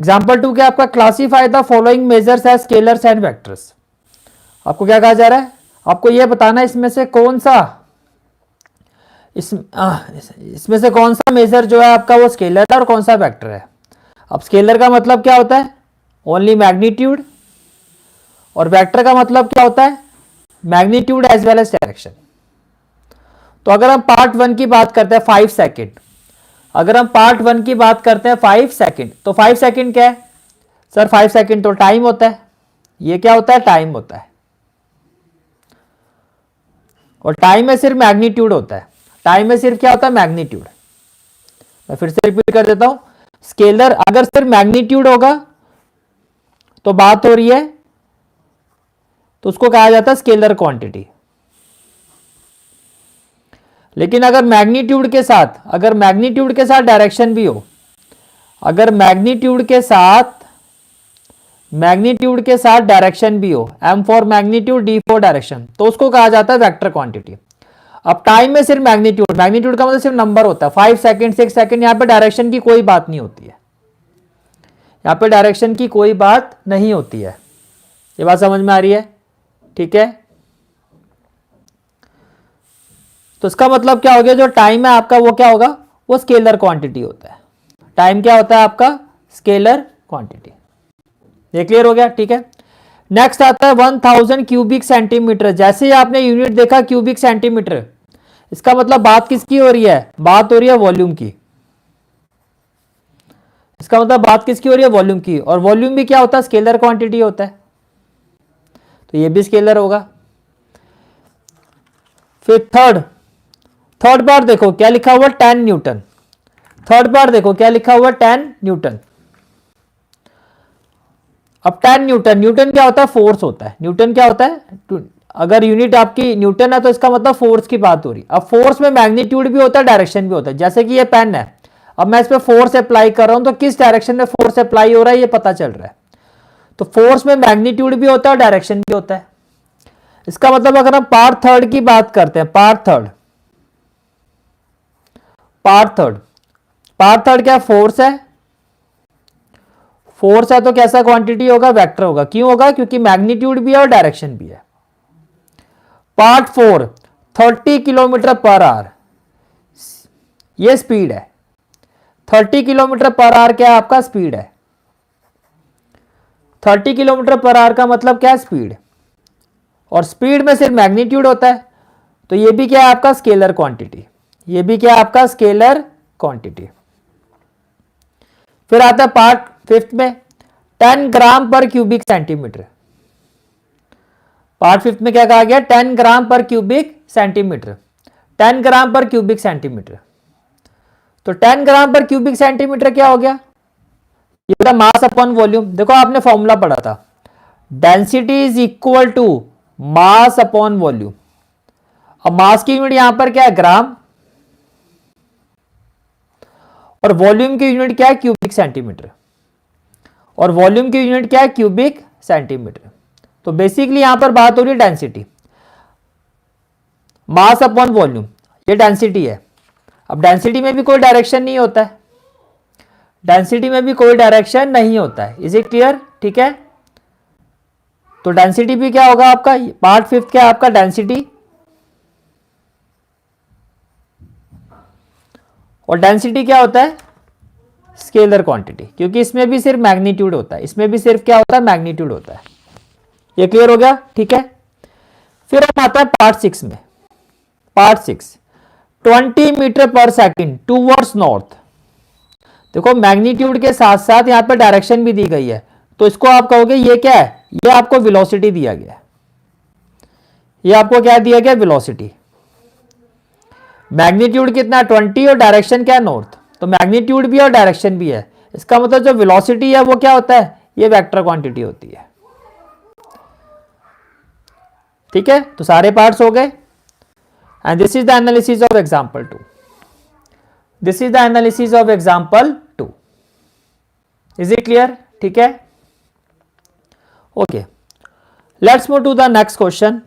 Example 2 क्या आपका, classify the following measures as scalars and vectors. आपको क्या कहा जा रहा है, आपको यह बताना इसमें से कौन सा इसमें से कौन सा मेजर जो है आपका वो स्केलर है और कौन सा वेक्टर है। अब स्केलर का मतलब क्या होता है, ओनली मैग्नीट्यूड, और वेक्टर का मतलब क्या होता है, magnitude as well as direction. तो अगर हम पार्ट 1 की बात करते हैं 5 सेकेंड, अगर हम पार्ट 1 की बात करते हैं 5 सेकेंड, तो 5 सेकेंड क्या है सर, 5 सेकेंड तो टाइम होता है, ये क्या होता है, टाइम होता है, और टाइम में सिर्फ मैग्नीट्यूड होता है, टाइम में सिर्फ क्या होता है, मैग्नीट्यूड। मैं फिर से रिपीट कर देता हूं, स्केलर अगर सिर्फ मैग्नीट्यूड होगा तो बात हो रही है, तो उसको कहा जाता है स्केलर क्वांटिटी। लेकिन अगर मैग्नीट्यूड के साथ, अगर मैग्नीट्यूड के साथ डायरेक्शन भी हो, अगर मैग्नीट्यूड के साथ डायरेक्शन भी हो, M for magnitude, D for direction, तो उसको कहा जाता है वेक्टर क्वांटिटी। अब टाइम में सिर्फ मैग्नीट्यूड, मैग्नीट्यूड का मतलब सिर्फ नंबर होता है, 5 सेकेंड 6 सेकेंड, यहां पे डायरेक्शन की कोई बात नहीं होती है, यहां पे डायरेक्शन की कोई बात नहीं होती है। ये बात समझ में आ रही है, ठीक है। तो इसका मतलब क्या हो गया, जो टाइम है आपका वो क्या होगा, वो स्केलर क्वांटिटी होता है। टाइम क्या होता है आपका, स्केलर क्वांटिटी। ये क्लियर हो गया, ठीक है। नेक्स्ट आता है 1000 क्यूबिक सेंटीमीटर। जैसे ही आपने यूनिट देखा क्यूबिक सेंटीमीटर, इसका मतलब बात किसकी हो रही है, बात हो रही है वॉल्यूम की। इसका मतलब बात किसकी हो रही है, वॉल्यूम की, और वॉल्यूम भी क्या होता है, स्केलर क्वांटिटी होता है, तो ये भी स्केलर होगा। फिर थर्ड बार देखो क्या लिखा हुआ, 10 न्यूटन। थर्ड बार देखो क्या लिखा हुआ, 10 न्यूटन। अब 10 न्यूटन, न्यूटन क्या होता है, फोर्स होता है। न्यूटन क्या होता है, अगर यूनिट आपकी न्यूटन है तो इसका मतलब फोर्स की बात हो रही है। अब फोर्स में मैग्नीट्यूड भी होता है, डायरेक्शन भी होता है। जैसे कि ये पेन है, अब मैं इस पर फोर्स अप्लाई कर रहा हूं तो किस डायरेक्शन में फोर्स अप्लाई हो रहा है ये पता चल रहा है। तो फोर्स में मैग्नीट्यूड भी होता है और डायरेक्शन भी होता है। इसका मतलब अगर हम पार्ट थर्ड की बात करते हैं, पार्ट थर्ड क्या, फोर्स है। फोर्स है तो कैसा क्वांटिटी होगा, वेक्टर होगा। क्यों होगा, क्योंकि मैग्नीट्यूड भी है और डायरेक्शन भी है। पार्ट 4 30 किलोमीटर पर आवर, ये स्पीड है। 30 किलोमीटर पर आवर क्या है आपका, स्पीड है। 30 किलोमीटर पर आवर का मतलब क्या है, स्पीड, और स्पीड में सिर्फ मैग्नीट्यूड होता है, तो ये भी क्या है आपका स्केलर क्वांटिटी, ये भी क्या है आपका स्केलर क्वांटिटी। फिर आता है पार्ट 5 में 10 ग्राम पर क्यूबिक सेंटीमीटर। पार्ट 5 में क्या कहा गया, 10 ग्राम पर क्यूबिक सेंटीमीटर, 10 ग्राम पर क्यूबिक सेंटीमीटर। तो 10 ग्राम पर क्यूबिक सेंटीमीटर क्या हो गया, ये होता मास अपॉन वॉल्यूम। देखो आपने फॉर्मूला पढ़ा था, density is equal to mass upon volume. अब मास की यूनिट यहां पर क्या है, ग्राम, और वॉल्यूम की यूनिट क्या है, क्यूबिक सेंटीमीटर, और वॉल्यूम की यूनिट क्या है, क्यूबिक सेंटीमीटर। तो बेसिकली यहां पर बात हो रही है डेंसिटी, मास अपॉन वॉल्यूम, ये डेंसिटी है। अब डेंसिटी में भी कोई डायरेक्शन नहीं होता है, डेंसिटी में भी कोई डायरेक्शन नहीं होता है। इज इट क्लियर, ठीक है। तो डेंसिटी भी क्या होगा आपका, पार्ट 5 क्या है आपका, डेंसिटी, और डेंसिटी क्या होता है, स्केलर क्वांटिटी, क्योंकि इसमें भी सिर्फ मैग्नीट्यूड होता है, इसमें भी सिर्फ क्या होता है, मैग्नीट्यूड होता है। ये क्लियर हो गया, ठीक है। फिर हम आता है पार्ट 6 में। पार्ट 6 20 मीटर पर सेकंड टूवर्ड्स नॉर्थ। देखो मैग्नीट्यूड के साथ साथ यहां पर डायरेक्शन भी दी गई है, तो इसको आप कहोगे ये क्या है, ये आपको वेलोसिटी दिया गया है। ये आपको क्या दिया गया, वेलोसिटी। मैग्नीट्यूड कितना 20 और डायरेक्शन क्या है, नॉर्थ, तो मैग्नीट्यूड भी और डायरेक्शन भी है। इसका मतलब जो वेलोसिटी है वो क्या होता है, ये वेक्टर क्वांटिटी होती है। ठीक है, तो सारे पार्ट्स हो गए। And this is the analysis of example 2। This is the analysis of example 2। Is it clear, ठीक है। Okay, let's move to the next question.